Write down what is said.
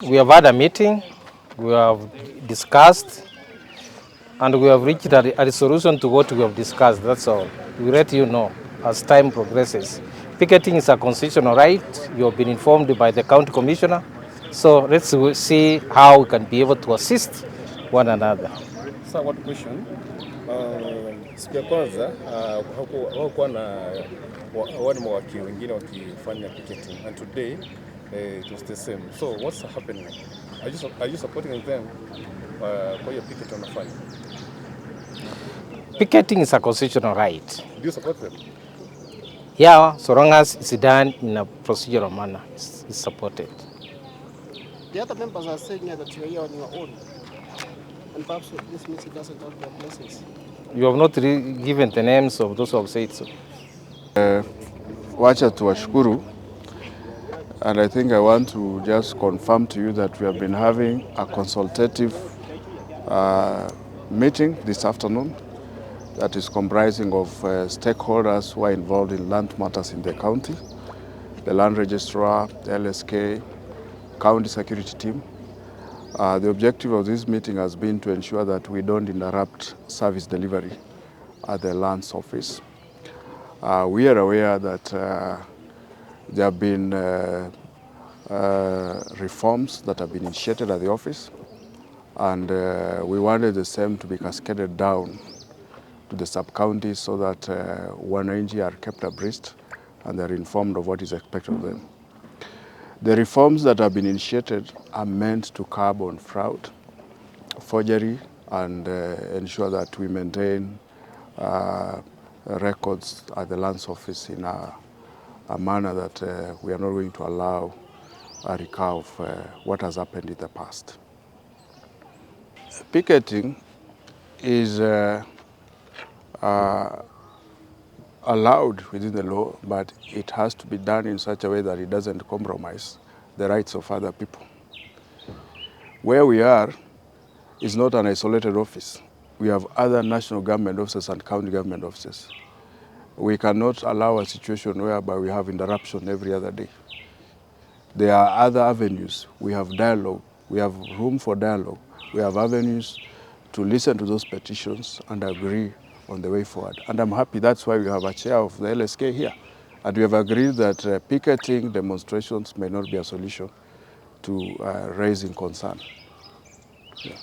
We have had a meeting, we have discussed, and we have reached a solution to what we have discussed, that's all. We let you know as time progresses. Picketing is a constitutional right. You have been informed by the county commissioner. So let's see how we can be able to assist one another. Sasa one question. Siku ya kwanza hakuwa na wale mawakili wengine wakifanya picketing, and today it was the same. So what's happening? Are you supporting them kwa hiyo picket wanafanya? Picketing is a constitutional right. Do you support them? Yeah, so long as it's done in a procedural manner, it's supported. The other members are saying that you are here on your own, and perhaps this meeting doesn't have their places. You have not given the names of those who have said so. Wacha tuwashukuru, and I think I want to just confirm to you that we have been having a consultative meeting this afternoon that is comprising of stakeholders who are involved in land matters in the county, the land registrar, the LSK, county security team. The objective of this meeting has been to ensure that we don't interrupt service delivery at the lands office. We are aware that there have been reforms that have been initiated at the office, and we wanted the same to be cascaded down to the sub-counties so that wananchi are kept abreast and they're informed of what is expected of them. The reforms that have been initiated are meant to curb on fraud, forgery, and ensure that we maintain records at the lands office in a manner that we are not going to allow a recur of what has happened in the past. Picketing is allowed within the law, but it has to be done in such a way that it doesn't compromise the rights of other people. Where we are is not an isolated office. We have other national government offices and county government offices. We cannot allow a situation whereby we have interruption every other day. There are other avenues. We have dialogue. We have room for dialogue. We have avenues to listen to those petitions and agree on the way forward. And I'm happy that's why we have a chair of the LSK here. And we have agreed that picketing demonstrations may not be a solution to raising concern. Yeah.